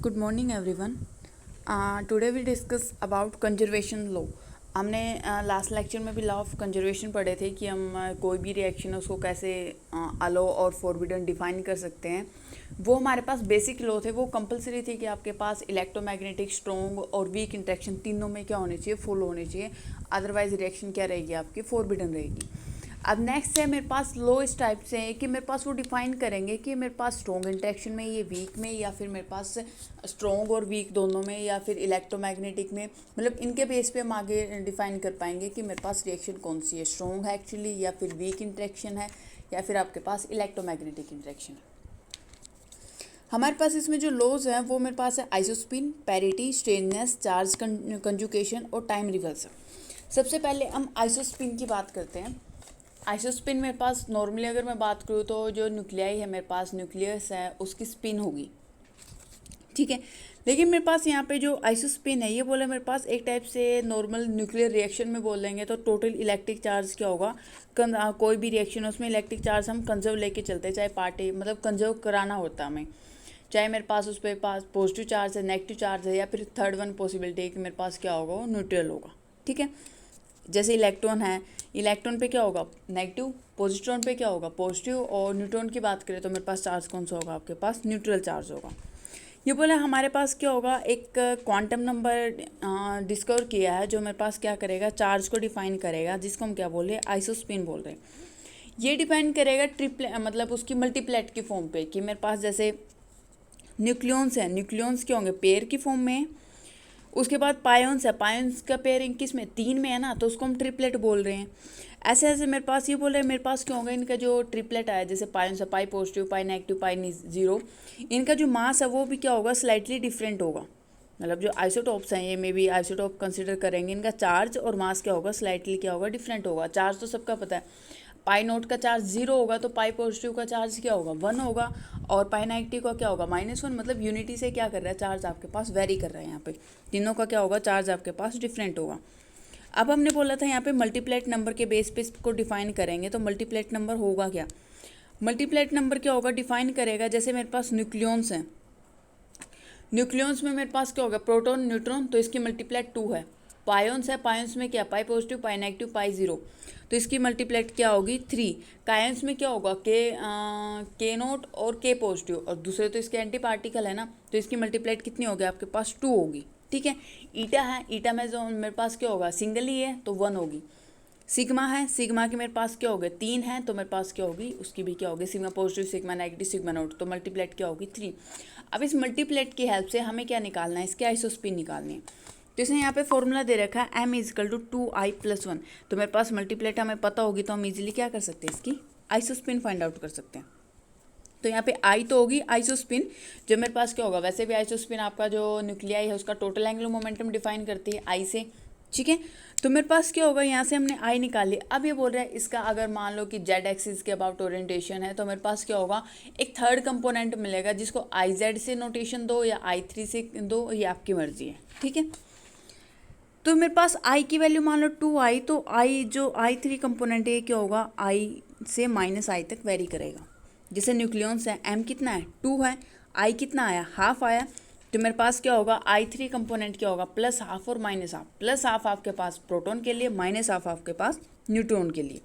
Good morning everyone. Today we discuss about conservation law. हमने last lecture में भी law of conservation पढ़े थे कि हम कोई भी रिएक्शन है उसको कैसे अलो और फॉरबिडन डिफाइन कर सकते हैं। वो हमारे पास बेसिक लॉ थे, वो कंपलसरी थी कि आपके पास इलेक्ट्रोमैग्नेटिक, स्ट्रॉन्ग और वीक इंटरेक्शन तीनों में क्या होने चाहिए, फुल होने चाहिए, अदरवाइज रिएक्शन क्या रहेगी आपकी, फॉरबिडन रहेगी। अब नेक्स्ट है मेरे पास लो इस टाइप से है कि मेरे पास वो डिफाइन करेंगे कि मेरे पास स्ट्रॉन्ग इंटरेक्शन में, ये वीक में, या फिर मेरे पास स्ट्रॉन्ग और वीक दोनों में, या फिर इलेक्ट्रोमैग्नेटिक में, मतलब इनके बेस पे हम आगे डिफाइन कर पाएंगे कि मेरे पास रिएक्शन कौन सी है, स्ट्रॉन्ग है एक्चुअली, या फिर वीक इंटरेक्शन है, या फिर आपके पास इलेक्ट्रोमैग्नेटिक इंटरेक्शन है। हमारे पास इसमें जो लॉज हैं वो मेरे पास है आइसोस्पिन, पैरिटी, स्ट्रेननेस, चार्ज कंजुगेशन और टाइम रिवर्सल। सबसे पहले हम आइसोस्पिन की बात करते हैं। आइसोस्पिन मेरे पास नॉर्मली अगर मैं बात करूँ तो जो न्यूक्लियाई है, मेरे पास न्यूक्लियस है, उसकी स्पिन होगी, ठीक है। लेकिन मेरे पास यहाँ पे जो आइसोस्पिन है ये बोले मेरे पास एक टाइप से नॉर्मल न्यूक्लियर रिएक्शन में बोल देंगे तो टोटल इलेक्ट्रिक चार्ज क्या होगा, कोई भी रिएक्शन है उसमें इलेक्ट्रिक चार्ज हम कंजर्व लेके चलते हैं, चाहे पार्टी मतलब कंजर्व कराना होता है हमें, चाहे मेरे पास उस पर पास पॉजिटिव चार्ज है, नेगेटिव चार्ज है, या फिर थर्ड वन पॉसिबिलिटी है कि मेरे पास क्या होगा, वो न्यूट्रल होगा, ठीक है। जैसे इलेक्ट्रॉन है, इलेक्ट्रॉन पे क्या होगा, नेगेटिव, पॉजिट्रॉन पे क्या होगा, पॉजिटिव, और न्यूट्रॉन की बात करें तो मेरे पास चार्ज कौन सा होगा, आपके पास न्यूट्रल चार्ज होगा। ये बोले हमारे पास क्या होगा, एक क्वांटम नंबर डिस्कवर किया है जो मेरे पास क्या करेगा, चार्ज को डिफाइन करेगा, जिसको हम क्या बोल रहे हैं, आइसोस्पिन बोल रहे हैं। ये डिपेंड करेगा ट्रिपले मतलब उसकी मल्टीप्लेट की फॉर्म पे, कि मेरे पास जैसे न्यूक्लियॉन्स हैं, न्यूक्लियॉन्स क्या होंगे, पेयर की फॉर्म में। उसके बाद पायन्स है, पायन्स का पेयरिंग किस में, 3 में है ना, तो उसको हम ट्रिपलेट बोल रहे हैं। ऐसे ऐसे मेरे पास ये बोल रहे हैं मेरे पास क्या होगा, इनका जो ट्रिपलेट आया, जैसे पायन्स है, पाई पॉजिटिव, पाई नेगेटिव, पाई जीरो, इनका जो मास है वो भी क्या होगा, स्लाइटली डिफरेंट होगा। मतलब जो आइसोटॉप्स हैं ये में भी आइसोटॉप कंसिडर करेंगे, इनका चार्ज और मास क्या होगा, स्लाइटली क्या होगा, डिफरेंट होगा। चार्ज तो सबका पता है, पाई नोट का चार्ज 0 होगा तो पाई पॉजिटिव का चार्ज क्या होगा, 1 होगा, और पाई नेगेटिव का क्या होगा, -1। मतलब यूनिटी से क्या कर रहा है, चार्ज आपके पास वेरी कर रहा है। यहाँ पे तीनों का क्या होगा, चार्ज आपके पास डिफरेंट होगा। अब हमने बोला था यहाँ पे मल्टीप्लेट नंबर के बेस पे इसको डिफाइन करेंगे, तो मल्टीप्लेट नंबर होगा क्या, मल्टीप्लेट नंबर क्या होगा, डिफाइन करेगा, जैसे मेरे पास न्यूक्लियॉन्स हैं, न्यूक्लियॉन्स में मेरे पास क्या होगा, प्रोटॉन, न्यूट्रॉन, तो इसकी मल्टीप्लेट 2 है। पायन्स है, पायन्स में क्या, पाई पॉजिटिव, पाई नेगेटिव, पाई जीरो, तो इसकी मल्टीप्लेट क्या होगी, 3। कायन्स में क्या होगा, के नोट और के पॉजिटिव, और दूसरे तो इसके एंटी पार्टिकल है ना, तो इसकी मल्टीप्लेट कितनी होगी, आपके पास 2 होगी, ठीक है। ईटा है, ईटा में जो मेरे पास क्या होगा, सिंगल ही है तो 1 होगी। सिग्मा है, सिग्मा के मेरे पास क्या हो गए, 3 है, तो मेरे पास क्या होगी, उसकी भी क्या होगी, sigma positive, sigma negative, sigma note, तो मल्टीप्लेट क्या होगी, 3। अब इस मल्टीप्लेट की हेल्प से हमें क्या निकालना है, इसके आइसोस्पिन निकालनी है। तो इसने यहाँ पे फॉर्मूला दे रखा है m=2i+1, तो मेरे पास मल्टीप्लेट हमें पता होगी तो हम इजीली क्या कर सकते हैं, इसकी आइसोस्पिन फाइंड आउट कर सकते हैं। तो यहाँ पे आई तो होगी आइसोस्पिन, जो मेरे पास क्या होगा, वैसे भी आइसोस्पिन आपका जो न्यूक्लियाई है उसका टोटल एंगुलर मोमेंटम डिफाइन करती है आई से, ठीक है। तो मेरे पास क्या होगा, यहाँ से हमने आई निकाली। अब ये बोल रहा है इसका अगर मान लो कि जेड एक्सिस के अबाउट ओरिएंटेशन है, तो मेरे पास क्या होगा, एक थर्ड कंपोनेंट मिलेगा जिसको आई जेड से नोटेशन दो या आई3 से दो, ये आपकी मर्जी है, ठीक है। तो मेरे पास आई की वैल्यू मान लो 2i, तो आई जो आई3 कंपोनेंट है क्या होगा, आई से -i तक वेरी करेगा। जैसे न्यूक्लियॉन्स है, m कितना है, 2 है, i कितना आया, हाफ आया, तो मेरे पास क्या होगा, आई3 कंपोनेंट क्या होगा, +½ और -½ +½ आपके पास प्रोटॉन के लिए, -½ आपके पास न्यूट्रॉन के लिए।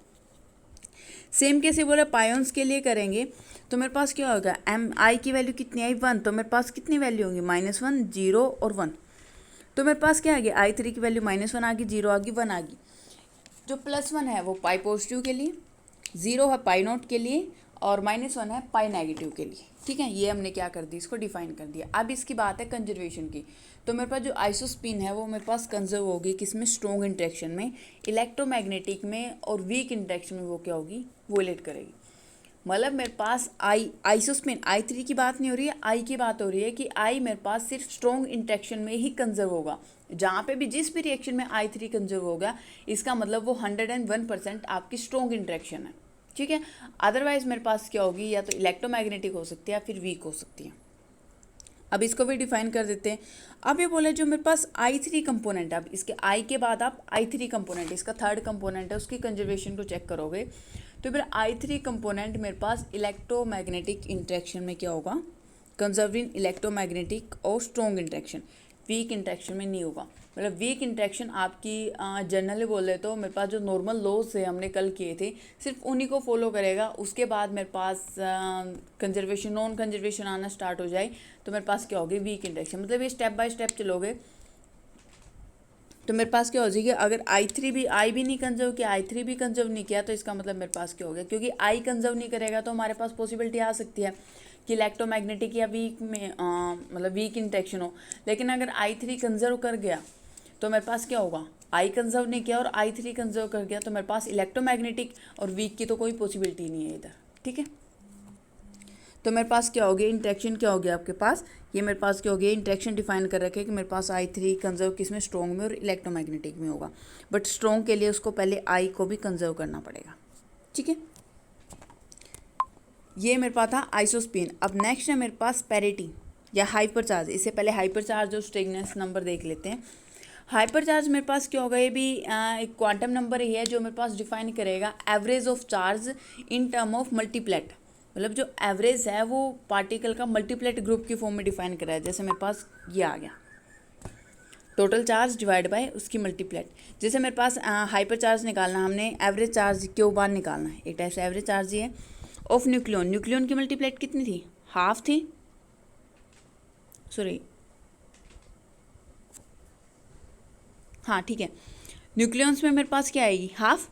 सेम कैसे बोला पायन्स के लिए करेंगे, तो मेरे पास क्या होगा, आई की वैल्यू कितनी आई, 1, तो मेरे पास कितनी वैल्यू होगी, -1, 0 और 1, तो मेरे पास क्या आ गया, आई3 की वैल्यू -1 आ गई, 0 आ गई, 1 आ गई। जो +1 है वो पाई पॉजिटिव के लिए, 0 है पाई नोट के लिए, और -1 है पाई नेगेटिव के लिए, ठीक है। ये हमने क्या कर दी, इसको डिफाइन कर दिया। अब इसकी बात है कंजर्वेशन की, तो मेरे पास जो आइसोस्पिन है वो मेरे पास कंजर्व होगी किसमें, स्ट्रॉन्ग इंटरेक्शन में, इलेक्ट्रोमैग्नेटिक में, और वीक इंटरेक्शन में वो क्या होगी, वोलेट करेगी। मतलब मेरे पास आइसोस्पिन आई3 की बात नहीं हो रही है, आई की बात हो रही है कि आई मेरे पास सिर्फ स्ट्रॉन्ग इंटरेक्शन में ही कंजर्व होगा। जहाँ पे भी जिस भी रिएक्शन में आई3 कंजर्व होगा, इसका मतलब वो 101% आपकी स्ट्रॉन्ग इंटरेक्शन है, ठीक है। अदरवाइज मेरे पास क्या होगी, या तो इलेक्ट्रोमैग्नेटिक हो सकती है या फिर वीक हो सकती है। अब इसको भी डिफाइन कर देते हैं। अब ये बोले जो मेरे पास आई3 कंपोनेंट है, अब इसके आई के बाद आप आई3 कंपोनेंट, इसका थर्ड कंपोनेंट है, उसकी कंजर्वेशन को चेक करोगे, तो फिर आई3 कंपोनेंट मेरे पास इलेक्ट्रोमैग्नेटिक इंटरेक्शन में क्या होगा, कंजर्विंग इलेक्ट्रोमैग्नेटिक और स्ट्रॉन्ग इंट्रैक्शन, वीक इंट्रैक्शन में नहीं होगा। मतलब वीक इंट्रैक्शन आपकी जनरली बोले तो मेरे पास जो नॉर्मल लॉज है हमने कल किए थे सिर्फ उन्हीं को फॉलो करेगा। उसके बाद मेरे पास कंजर्वेशन नॉन कंजर्वेशन आना स्टार्ट हो जाए तो मेरे पास क्या होगी वीक इंट्रैक्शन। मतलब ये स्टेप बाय स्टेप चलोगे तो मेरे पास क्या हो जाएगी, अगर आई भी नहीं कंजर्व किया, I3 भी कंजर्व नहीं किया तो इसका मतलब मेरे पास क्या हो गया, क्योंकि आई कंजर्व नहीं करेगा तो हमारे पास पॉसिबिलिटी आ सकती है कि इलेक्ट्रोमैग्नेटिक या वीक में मतलब वीक इंट्रैक्शन हो। लेकिन अगर I3 कंजर्व कर गया तो मेरे पास क्या होगा, आई कंजर्व नहीं किया और I3 कंजर्व कर गया तो मेरे पास इलेक्ट्रोमैग्नेटिक और वीक की तो कोई पॉसिबिलिटी नहीं है इधर। ठीक है, तो मेरे पास क्या हो गया, इंट्रैक्शन क्या हो गया आपके पास, ये मेरे पास क्या हो गया, इंट्रैक्शन डिफाइन कर रखे कि मेरे पास I3 कंजर्व किस में, स्ट्रॉन्ग में और इलेक्ट्रोमैग्नेटिक में होगा। बट स्ट्रॉन्ग के लिए उसको पहले आई को भी कंजर्व करना पड़ेगा। ठीक है, ये मेरे पास था आइसोस्पिन। अब नेक्स्ट है मेरे पास पैरिटी या हाइपर चार्ज। इससे पहले हाइपर चार्ज और स्ट्रिंगनेस नंबर देख लेते हैं। हाइपर चार्ज मेरे पास क्या होगा, ये भी एक क्वांटम नंबर ही है जो मेरे पास डिफाइन करेगा average of charge in term of multiplet. मतलब जो एवरेज है वो पार्टिकल का मल्टीप्लेट ग्रुप की फॉर्म में डिफाइन करा है। जैसे मेरे पास ये आ गया टोटल चार्ज डिवाइड बाय उसकी मल्टीप्लेट। जैसे मेरे पास हाइपर चार्ज निकालना, हमने एवरेज चार्ज क्यों बार निकालना है, एक टाइप से एवरेज चार्ज ही है ऑफ न्यूक्लियन। न्यूक्लियन की मल्टीप्लेट कितनी थी, हाफ थी, सॉरी हाँ ठीक है, न्यूक्लियंस में मेरे पास क्या आएगी, हाफ।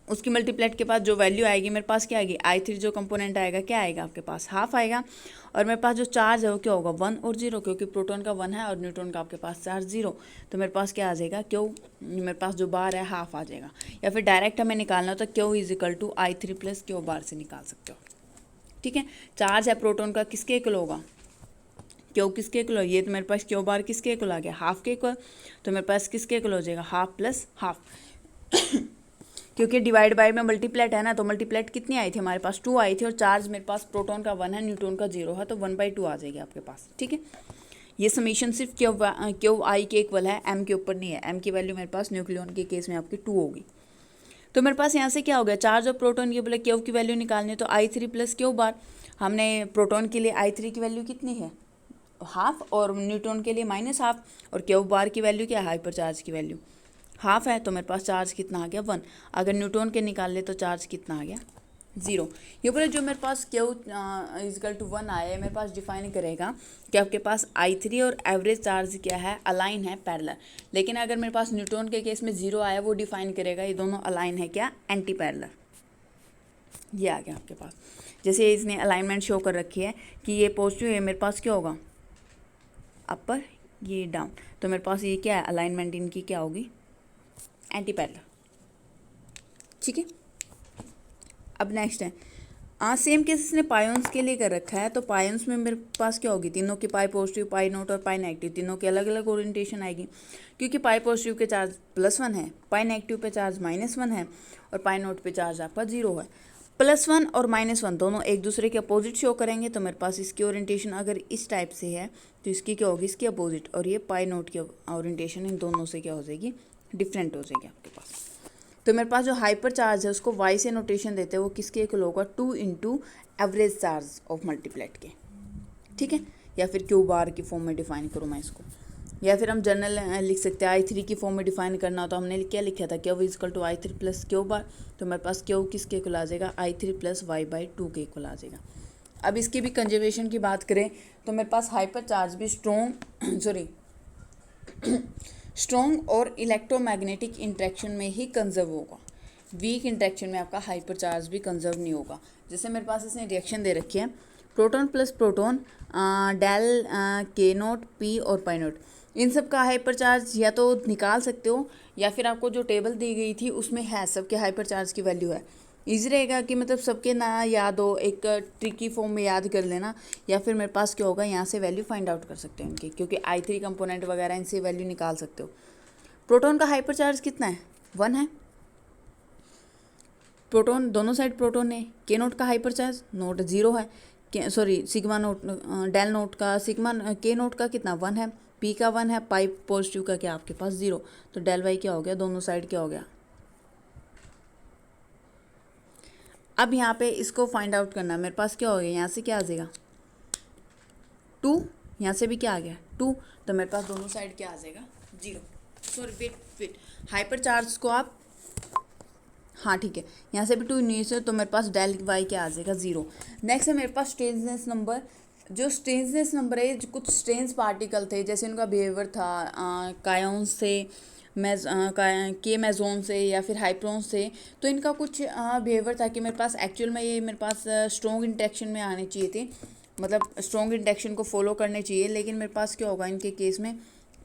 उसकी मल्टीप्लेट के पास जो वैल्यू आएगी मेरे पास क्या आएगी, I3 जो कंपोनेंट आएगा क्या आएगा आपके पास, हाफ आएगा। और मेरे पास जो चार्ज है वो क्या होगा, 1 और 0, क्योंकि प्रोटॉन का 1 है और न्यूट्रॉन का आपके पास चार्ज 0। तो मेरे पास क्या आ जाएगा, क्यू, मेरे पास जो बार है हाफ आ जाएगा। या फिर डायरेक्ट हमें निकालना हो तो Q is equal to I3 plus Q bar से निकाल सकते हो। ठीक है, चार्ज है प्रोटॉन का किसके इक्वल होगा, क्यू किसके इक्वल, ये तो मेरे पास क्यू बार किसके इक्वल आ गया, हाफ के इक्वल। तो मेरे पास किसके इक्वल हो जाएगा, हाफ प्लस हाफ क्योंकि डिवाइड बाय में मल्टीप्लेट है ना, तो मल्टीप्लेट कितनी आई थी हमारे पास, 2 आई थी। और चार्ज मेरे पास प्रोटॉन का 1 है, न्यूट्रॉन का 0 है, तो 1/2 आ जाएगी आपके पास। ठीक है, ये समीशन सिर्फ क्यू आई के इक्वल है, एम के ऊपर नहीं है। एम की वैल्यू मेरे पास न्यूक्लियन के केस में आपकी 2 होगी। तो मेरे पास यहाँ से क्या हो गया, चार्ज और प्रोटॉन ये बोले क्यू की वैल्यू निकालनी है तो I3 प्लस क्यू बार। हमने प्रोटॉन के लिए I3 की वैल्यू कितनी है, हाफ, और न्यूट्रॉन के लिए -हाफ। और क्यू बार की वैल्यू क्या है, हाइपर चार्ज की वैल्यू हाफ है। तो मेरे पास चार्ज कितना आ गया, 1। अगर न्यूट्रॉन के निकाल ले तो चार्ज कितना आ गया, 0। ये बोले जो मेरे पास क्यू इजकल टू 1 आया है, मेरे पास डिफाइन करेगा कि आपके पास I3 और एवरेज चार्ज क्या है, अलाइन है, पैरेलल। लेकिन अगर मेरे पास न्यूट्रॉन के केस में 0 आया, वो डिफाइन करेगा ये दोनों अलाइन है क्या, एंटी पैरेलल। ये आ गया आपके पास। जैसे इसने अलाइनमेंट शो कर रखी है कि ये पॉजिटिव है, मेरे पास क्या होगा अपर, ये डाउन। तो मेरे पास ये क्या है, अलाइनमेंट इनकी क्या होगी, एंटी पैरेलल। ठीक है, अब नेक्स्ट है सेम केस इसने पायोन्स के लिए कर रखा है। तो पायोन्स में मेरे पास क्या होगी, तीनों की पाई पॉजिटिव, पाई नोट और पाई नेगेटिव, तीनों की अलग अलग ओरिएंटेशन आएगी। क्योंकि पाई पॉजिटिव के चार्ज +1 है, पाई नेगेटिव पे चार्ज -1 है और पाई नोट पे चार्ज आपका 0 है। +1 और -1 दोनों एक दूसरे के अपोजिट शो करेंगे। तो मेरे पास इसकी ओरिएंटेशन अगर इस टाइप से है तो इसकी क्या होगी, इसकी अपोजिट। और ये पाई नोट की ओरिएंटेशन इन दोनों से क्या हो जाएगी, डिफरेंट हो जाएगी आपके पास। तो मेरे पास जो हाइपर चार्ज है उसको वाई से नोटेशन देते हैं, वो किसके इक्वल होगा, 2 × एवरेज चार्ज ऑफ मल्टीप्लेट के। ठीक है, या फिर क्यू बार की फॉर्म में डिफाइन करूँ मैं इसको, या फिर हम जनरल लिख सकते हैं I3 की फॉर्म में डिफाइन करना हो तो हमने क्या लिखा था, Q is equal to I3 plus Q bar. तो मेरे पास क्यू किसके इक्वल आ जाएगा, I3 प्लस y/2 के इक्वल आ जाएगा। अब इसकी भी कंजर्वेशन की बात करें तो मेरे पास हाइपर चार्ज भी स्ट्रॉन्ग और इलेक्ट्रोमैग्नेटिक इंट्रैक्शन में ही कंजर्व होगा। वीक इंट्रैक्शन में आपका हाइपर चार्ज भी कंजर्व नहीं होगा। जैसे मेरे पास इसने रिएक्शन दे रखी है, प्रोटॉन प्लस प्रोटॉन, डेल के नोट, पी और पाई नोट, इन सब का हाइपर चार्ज या तो निकाल सकते हो या फिर आपको जो टेबल दी गई थी उसमें है सबके हाइपर चार्ज की वैल्यू है। ईजी रहेगा कि मतलब सबके ना याद हो, एक ट्रिकी फॉर्म में याद कर लेना, या फिर मेरे पास क्या होगा, यहाँ से वैल्यू फाइंड आउट कर सकते हो इनकी, क्योंकि I3 कंपोनेंट वगैरह इनसे वैल्यू निकाल सकते हो। प्रोटॉन का हाइपर चार्ज कितना है, 1 है। प्रोटॉन दोनों साइड प्रोटॉन है। के नोट का हाइपर चार्ज नोट 0 है, sorry sigma naught, del naught का सिग्मा के नोट का कितना 1 है, पी का 1 है, पाई पॉजिटिव का क्या आपके पास 0। तो डेल वाई क्या हो गया, दोनों साइड क्या हो गया। अब यहाँ पे इसको फाइंड आउट करना, मेरे पास क्या हो गया, यहाँ से क्या आ जाएगा, 2, यहाँ से भी क्या आ गया 2, तो मेरे पास दोनों साइड क्या आ जाएगा 0। सॉरी वेट, हाइपर चार्ज को आप, हाँ ठीक है, यहाँ से भी 2 नहीं से, तो मेरे पास डेल वाई क्या आ जाएगा 0। नेक्स्ट है मेरे पास स्ट्रेंजनेस नंबर। जो स्ट्रेंजनेस नंबर है, जो कुछ स्ट्रेंज पार्टिकल थे, जैसे उनका बिहेवियर था कायोन्स से, के मेजोन से या फिर हाइप्रोन से, तो इनका कुछ बिहेवियर था कि मेरे पास एक्चुअल में ये मेरे पास स्ट्रॉन्ग इंटरेक्शन में आने चाहिए थे, मतलब स्ट्रॉन्ग इंटरेक्शन को फॉलो करने चाहिए, लेकिन मेरे पास क्या होगा इनके केस में,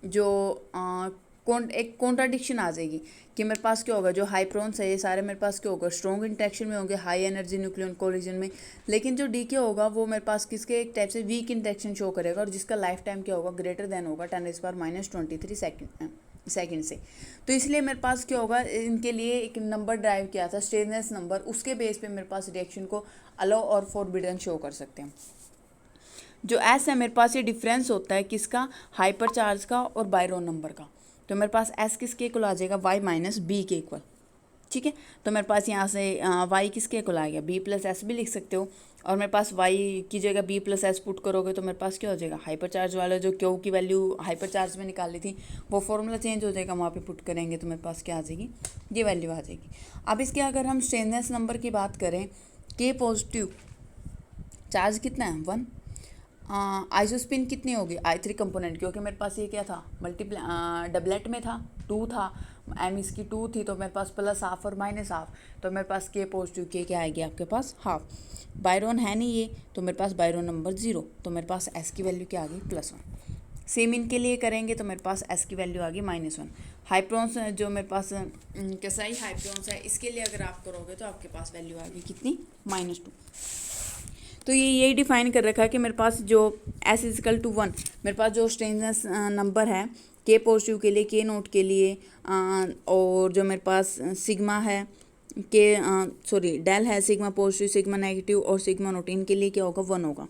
जो एक कॉन्ट्राडिक्शन आ जाएगी कि मेरे पास क्या होगा, जो हाइप्रोन्स है ये सारे मेरे पास क्या होगा स्ट्रॉन्ग इंटरेक्शन में होंगे, हाई एनर्जी न्यूक्लियन कोलिजन में, लेकिन जो डी के होगा वो मेरे पास किसके एक टाइप से वीक इंटरेक्शन शो करेगा, और जिसका लाइफ टाइम क्या होगा ग्रेटर देन होगा 10⁻⁻23 सेकेंड से। तो इसलिए मेरे पास क्या होगा, इनके लिए एक नंबर ड्राइव किया था स्ट्रेंजनेस नंबर, उसके बेस पे मेरे पास रिएक्शन को अलाउ और फॉरबिडन शो कर सकते हैं। जो एस है मेरे पास ये डिफरेंस होता है किसका, हाइपर चार्ज का और बायरोन नंबर का। तो मेरे पास एस किसके इक्वल आ जाएगा, वाई माइनस बी के इक्वल, ठीक है। तो मेरे पास यहाँ से वाई किसके इक्वल आ गया, बी प्लस एस भी लिख सकते हो, और मेरे पास वाई की जगह बी प्लस एस पुट करोगे तो मेरे पास क्या हो जाएगा, हाइपर चार्ज वाला जो क्यू की वैल्यू हाइपर चार्ज में निकाली थी वो फॉर्मूला चेंज हो जाएगा, वहाँ पे पुट करेंगे तो मेरे पास क्या आ जाएगी, ये वैल्यू आ जाएगी। अब इसके अगर हम स्ट्रेंजनेस नंबर की बात करें, के पॉजिटिव चार्ज कितना है 1, आइसोस्पिन कितनी होगी I3 कंपोनेंट, क्योंकि मेरे पास ये क्या था डबलेट में था 2 था, एम इसकी 2 थी, तो मेरे पास प्लस हाफ और माइनस हाफ, तो मेरे पास के पॉजिटिव के क्या आएगी आपके पास हाफ। बायरोन है नहीं ये, तो मेरे पास बायरोन नंबर 0, तो मेरे पास एस की वैल्यू क्या आ गई +1। सेम इनके लिए करेंगे तो मेरे पास एस की वैल्यू आ गई -1। हाइप्रोन्स जो मेरे पास कैसाई हाइप्रोन्स है, इसके लिए अगर आप करोगे तो आपके पास वैल्यू आ गई कितनी -2। तो ये यही डिफाइन कर रखा है कि मेरे पास जो S = 1, मेरे पास जो स्ट्रेंजनेस नंबर है के पॉजिटिव के लिए, के नोट के लिए, और जो मेरे पास सिग्मा है के डेल है, सिग्मा पॉजिटिव, सिग्मा नेगेटिव और सिग्मा नोट, इनके लिए क्या होगा 1 होगा।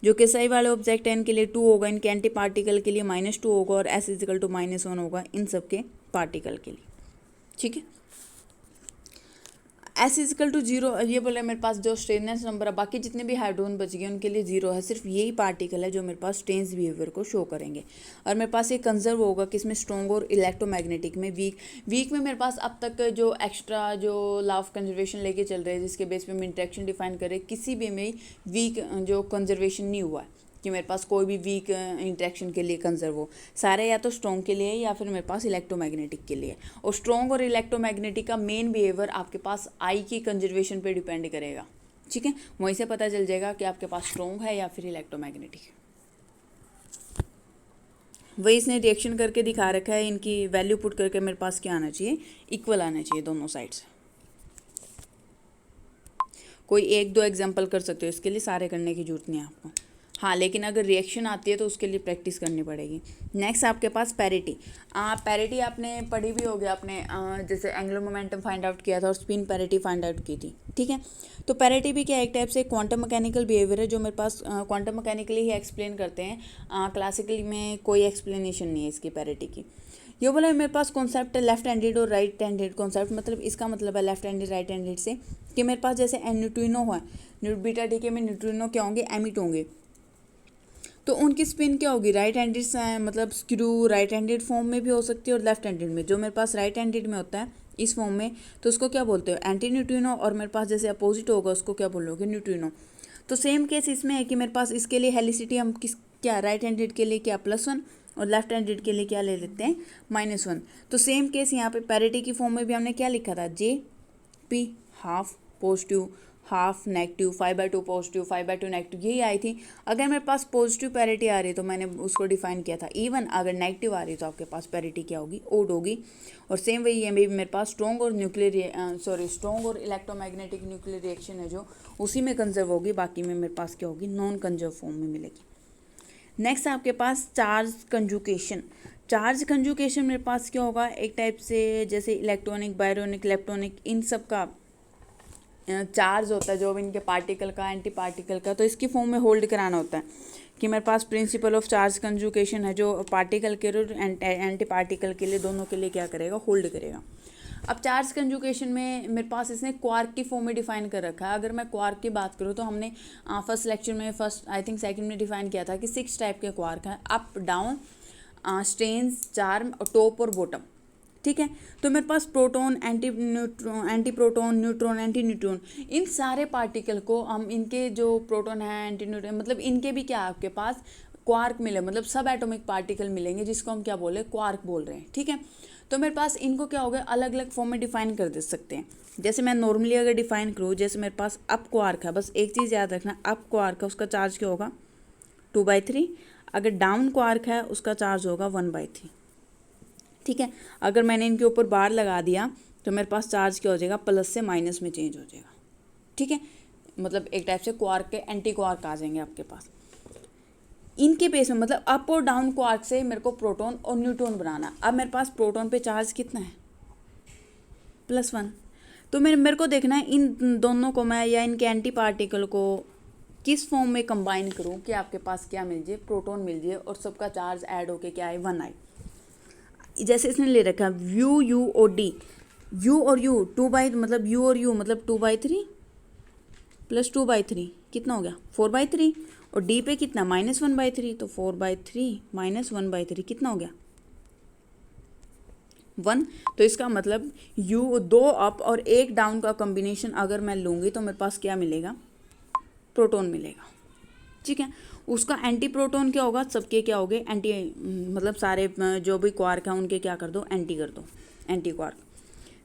जो कि सही वाले ऑब्जेक्ट है इनके लिए 2 होगा, इनके एंटी पार्टिकल के लिए -2 होगा, और S = -1 होगा इन सब के पार्टिकल के लिए, ठीक है। S = 0, ये बोले मेरे पास जो स्ट्रेंजनेस नंबर है, बाकी जितने भी हाइड्रोजन बच गए उनके लिए 0 है, सिर्फ यही पार्टिकल है जो मेरे पास स्ट्रेंज बिहेवियर को शो करेंगे। और मेरे पास ये कंजर्व होगा किसमें, स्ट्रॉन्ग और इलेक्ट्रोमैग्नेटिक में। वीक में मेरे पास अब तक जो एक्स्ट्रा जो लॉ ऑफ कंजर्वेशन लेके चल रहे हैं, जिसके बेस पे हम इंटरेक्शन डिफाइन करें, किसी भी में वीक जो कंजर्वेशन नहीं हुआ है कि मेरे पास कोई भी वीक इंटरेक्शन के लिए कंजर्व हो, सारे या तो स्ट्रॉन्ग के लिए या फिर मेरे पास इलेक्ट्रोमैग्नेटिक के लिए। और स्ट्रॉन्ग और इलेक्ट्रोमैग्नेटिक का मेन बिहेवियर आपके पास आई की कंजर्वेशन पे डिपेंड करेगा, ठीक है। वहीं से पता चल जाएगा कि आपके पास स्ट्रॉन्ग है या फिर इलेक्ट्रोमैग्नेटिक है। वही इसने रिएक्शन करके दिखा रखा है, इनकी वैल्यू पुट करके मेरे पास क्या आना चाहिए, इक्वल आना चाहिए दोनों साइड से। कोई 1-2 एग्जाम्पल कर सकते हो, इसके लिए सारे करने की जरूरत नहीं है आपको, हाँ, लेकिन अगर रिएक्शन आती है तो उसके लिए प्रैक्टिस करनी पड़ेगी। नेक्स्ट आपके पास पैरिटी। पैरिटी आपने पढ़ी भी होगी, आपने जैसे एंगुलर मोमेंटम फाइंड आउट किया था और स्पिन पैरिटी फाइंड आउट की थी, ठीक है। तो पैरिटी भी क्या एक टाइप से क्वांटम मैकेनिकल बिहेवियर है, जो मेरे पास क्वांटम मैकेनिकली ही एक्सप्लेन करते हैं, क्लासिकली में कोई एक्सप्लेनेशन नहीं है इसकी पैरिटी की। ये बोला मेरे पास कॉन्सेप्ट है लेफ्ट हैंडेड और राइट हैंडेड कॉन्सेप्ट, मतलब इसका मतलब है लेफ्ट हैंडेड राइट हैंडेड से कि मेरे पास जैसे न्यूट्रिनो है, बीटा डी के में न्यूट्रिनो क्या होंगे, एमिट होंगे, तो उनकी स्पिन क्या होगी, राइट हैंडेड, मतलब स्क्रू राइट हैंडेड फॉर्म में भी हो सकती है और लेफ्ट हैंडेड में। जो मेरे पास राइट हैंडेड में होता है इस फॉर्म में, तो उसको क्या बोलते हो, एंटी न्यूट्रिनो, और मेरे पास जैसे अपोजिट होगा उसको क्या बोलोगे, न्यूट्रिनो। तो सेम केस इसमें है कि मेरे पास इसके लिए हेलिसिटी हम क्या राइट हैंडेड के लिए क्या +1 और लेफ्ट हैंडेड के लिए क्या ले लेते हैं -1। तो सेम केस यहाँ पे पैरिटी की फॉर्म में भी हमने क्या लिखा था, JP half positive half negative, 5/2 positive 5/2 negative, यही आई थी। अगर मेरे पास पॉजिटिव पैरिटी आ रही है तो मैंने उसको डिफाइन किया था इवन, अगर नेगेटिव आ रही है तो आपके पास पैरिटी क्या होगी, ओड होगी। और सेम वही है मेरे पास स्ट्रॉन्ग और स्ट्रॉन्ग और इलेक्ट्रोमैग्नेटिक न्यूक्लियर रिएक्शन है जो उसी में कंजर्व होगी, बाकी में मेरे पास क्या होगी, नॉन कंजर्व फॉर्म में मिलेगी। नेक्स्ट आपके पास चार्ज कंजुकेशन। चार्ज कंजुकेशन मेरे पास क्या होगा, एक टाइप से जैसे इलेक्ट्रॉनिक, बायरोनिक, इलेक्ट्रॉनिक, इन सब का चार्ज होता है जो इनके पार्टिकल का, एंटी पार्टिकल का, तो इसकी फॉर्म में होल्ड कराना होता है कि मेरे पास प्रिंसिपल ऑफ चार्ज कंजुकेशन है जो पार्टिकल के और एंटी पार्टिकल के लिए दोनों के लिए क्या करेगा, होल्ड करेगा। अब चार्ज कंजुगेशन में मेरे पास इसने क्वार्क की फॉर्म में डिफाइन कर रखा है। अगर मैं क्वार्क की बात करूँ तो हमने फर्स्ट लेक्चर में आई थिंक सेकंड में डिफाइन किया था कि 6 टाइप के क्वार्क हैं, up down, strange, charm, top और बॉटम। ठीक है, तो मेरे पास proton, anti proton, neutron, anti neutron, इन सारे पार्टिकल को हम इनके जो प्रोटॉन है, एंटी न्यूट्रॉन, मतलब इनके भी क्या आपके पास क्वार्क मिले, मतलब सब एटॉमिक पार्टिकल मिलेंगे जिसको हम क्या बोले, क्वार्क बोल रहे हैं। ठीक है, तो मेरे पास इनको क्या हो गया, अलग अलग फॉर्म में डिफाइन कर दे सकते हैं। जैसे मैं नॉर्मली अगर डिफाइन करूँ, जैसे मेरे पास अप क्वार्क है, बस एक चीज़ याद रखना, अप क्वार्क है उसका चार्ज क्या होगा 2/3, अगर डाउन क्वार्क है उसका चार्ज होगा 1/3। ठीक है, अगर मैंने इनके ऊपर बार लगा दिया तो मेरे पास चार्ज क्या हो जाएगा, प्लस से माइनस में चेंज हो जाएगा। ठीक है, मतलब एक टाइप से क्वार्क के एंटी क्वार्क आ जाएंगे आपके पास। इनके बेस में मतलब अप और डाउन क्वार्क से मेरे को प्रोटॉन और न्यूट्रॉन बनाना। अब मेरे पास प्रोटॉन पे चार्ज कितना है, +1। तो मेरे को देखना है इन दोनों को मैं या इनके एंटी पार्टिकल को किस फॉर्म में कंबाइन करूँ कि आपके पास क्या मिल जाए, प्रोटॉन मिल जाए और सबका चार्ज ऐड होके क्या आए, 1 आए। जैसे इसने ले रखा यू यू और डी, यू और यू 2/, मतलब यू और यू मतलब 2/3 + 2/3 कितना हो गया 4/3, और डी पे कितना -1/3, तो 4/3 - 1/3 कितना हो गया 1। तो इसका मतलब यू 2 अप और 1 डाउन का कॉम्बिनेशन अगर मैं लूँगी तो मेरे पास क्या मिलेगा, प्रोटॉन मिलेगा। ठीक है, उसका एंटी प्रोटॉन क्या होगा, सबके क्या हो गए एंटी, मतलब सारे जो भी क्वार्क हैं उनके क्या कर दो, एंटी कर दो, anti quark.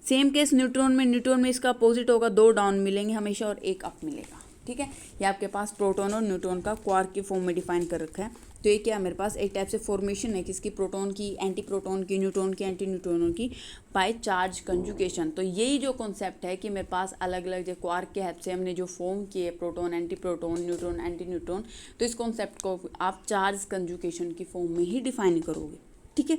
Same case neutron में इसका अपोजिट होगा, 2 डाउन मिलेंगे हमेशा और 1 अप मिलेगा। ठीक है, ये आपके पास प्रोटॉन और न्यूट्रॉन का क्वार्क की फॉर्म में डिफाइन कर रखा है। तो ये क्या मेरे पास एक टाइप से फॉर्मेशन है किसकी, प्रोटॉन की, एंटी प्रोटॉन की, न्यूट्रॉन की, एंटी न्यूट्रॉनों की, बाय चार्ज कंजुगेशन। तो यही जो कॉन्सेप्ट है कि मेरे पास अलग अलग जो क्वार्क के हेल्प से हमने जो फॉर्म किए, proton, anti proton, neutron, anti neutron, तो इस कॉन्सेप्ट को आप चार्ज कंजुगेशन की फॉर्म में ही डिफाइन करोगे। ठीक है,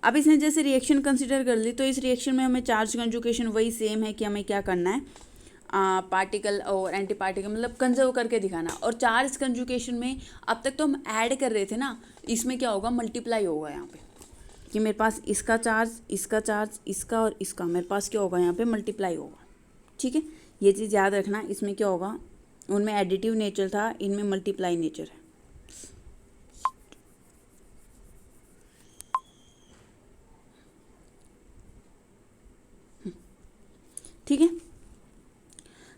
अब इसने जैसे रिएक्शन कंसिडर कर ली, तो इस रिएक्शन में हमें चार्ज कंजुगेशन वही सेम है कि हमें क्या करना है, पार्टिकल और एंटी पार्टिकल मतलब कंजर्व करके दिखाना। और चार्ज कंजुगेशन में अब तक तो हम ऐड कर रहे थे ना, इसमें क्या होगा, मल्टीप्लाई होगा यहाँ पे, कि मेरे पास इसका चार्ज, इसका और इसका, मेरे पास क्या होगा यहाँ पे मल्टीप्लाई होगा। ठीक है, ये चीज़ याद रखना, इसमें क्या होगा, उनमें एडिटिव नेचर था, इनमें मल्टीप्लाई नेचर है। ठीक है,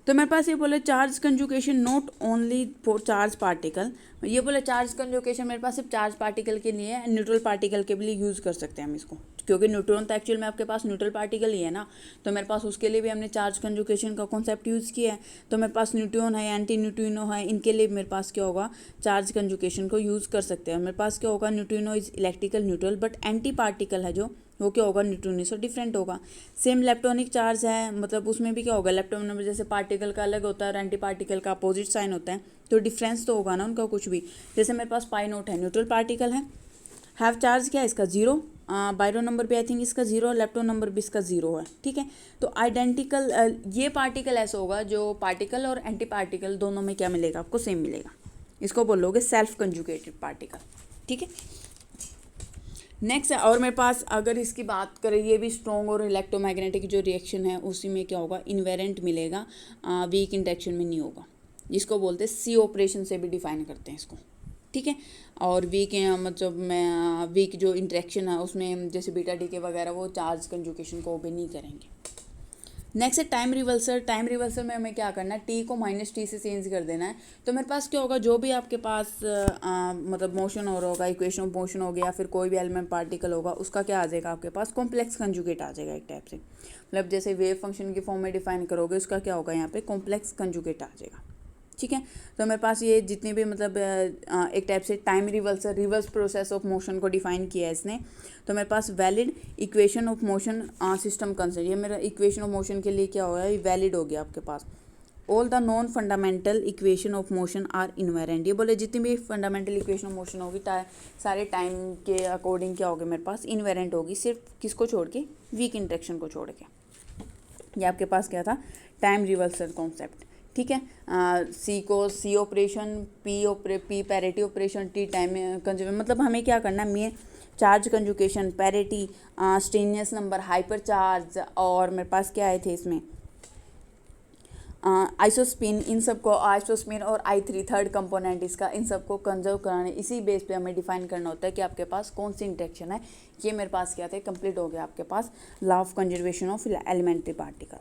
तो मेरे पास ये बोले charge conjugation not only for charge particle, ये बोले चार्ज कंजुगेशन मेरे पास सिर्फ चार्ज पार्टिकल के लिए है, न्यूट्रल पार्टिकल के भी लिए यूज़ कर सकते हैं हम इसको, क्योंकि न्यूट्रॉन तो एक्चुअल में आपके पास न्यूट्रल पार्टिकल ही है ना, तो मेरे पास उसके लिए भी हमने चार्ज कंजुगेशन का कॉन्सेप्ट यूज़ किया है। तो मेरे पास न्यूट्रॉन है, एंटी न्यूट्रिनो है, इनके लिए मेरे पास क्या होगा, चार्ज कंजुगेशन को यूज़ कर सकते हैं। मेरे पास क्या होगा, neutrino is electrical neutral, but anti particle है जो वो क्या होगा, न्यूट्रॉन से डिफरेंट होगा। सेम इलेक्ट्रॉनिक चार्ज है, मतलब उसमें भी क्या होगा, इलेक्ट्रॉन नंबर जैसे पार्टिकल का अलग होता है और एंटी पार्टिकल का अपोजिट साइन होता है, तो डिफरेंस तो होगा ना उनका कुछ भी। जैसे मेरे पास π0 है, न्यूट्रल पार्टिकल है, हैव चार्ज क्या है इसका 0, बायरो नंबर भी आई थिंक इसका 0, इलेक्ट्रॉन नंबर भी इसका 0 है। ठीक है, तो आइडेंटिकल ये पार्टिकल ऐसा होगा जो पार्टिकल और एंटी पार्टिकल दोनों में क्या मिलेगा, आपको सेम मिलेगा, इसको बोलोगे सेल्फ कंजुगेटेड पार्टिकल। ठीक है, नेक्स्ट है, और मेरे पास अगर इसकी बात करें, ये भी स्ट्रॉन्ग और इलेक्ट्रोमैग्नेटिक जो रिएक्शन है उसी में क्या होगा, इन्वेरेंट मिलेगा, वीक इंटरेक्शन में नहीं होगा, जिसको बोलते हैं सी ऑपरेशन से भी डिफाइन करते हैं इसको। ठीक है, और वीक मतलब मैं वीक जो इंटरेक्शन है उसमें जैसे बीटा डी के वगैरह वो चार्ज कंजुगेशन को ओबे नहीं करेंगे। नेक्स्ट है टाइम रिवर्सल। टाइम रिवर्सल में हमें क्या करना है, टी को -t से चेंज कर देना है। तो मेरे पास क्या होगा, जो भी आपके पास मतलब मोशन हो रहा होगा, इक्वेशन ऑफ मोशन हो गया, फिर कोई भी एलिमेंट पार्टिकल होगा, उसका क्या आ जाएगा आपके पास, कॉम्प्लेक्स कंजुगेट आ जाएगा एक टाइप से। मतलब जैसे वेव फंक्शन की फॉर्म में डिफाइन करोगे, उसका क्या होगा यहाँ पे कॉम्प्लेक्स कंजुगेट आ जाएगा। ठीक है, तो मेरे पास ये जितने भी मतलब एक टाइप से time reverse process of motion को डिफाइन किया है इसने। तो मेरे पास valid equation of motion system concept, ये मेरा इक्वेशन ऑफ मोशन के लिए क्या हो गया, ये वैलिड हो गया आपके पास। All the non fundamental equation of motion are invariant, ये बोले जितनी भी फंडामेंटल इक्वेशन ऑफ मोशन होगी सारे टाइम के अकॉर्डिंग क्या होगी मेरे पास, इन्वेरेंट होगी, सिर्फ किसको छोड़ के, वीक इंटरेक्शन को छोड़ के। ये आपके पास क्या था, टाइम रिवर्सल कॉन्सेप्ट। ठीक है, सी को C operation, P parity operation, T time consumer, मतलब हमें क्या करना है, charge conjugation, parity, strangeness number, hyper charge, और मेरे पास क्या आए थे इसमें आइसोस्पिन, इन सबको आइसोस्पिन और I3 थर्ड कंपोनेंट इसका, इन सबको कंजर्व कराने, इसी बेस पे हमें डिफाइन करना होता है कि आपके पास कौन सी इंटरेक्शन है। ये मेरे पास क्या थे, कंप्लीट हो गया आपके पास law of conservation of elementary particle.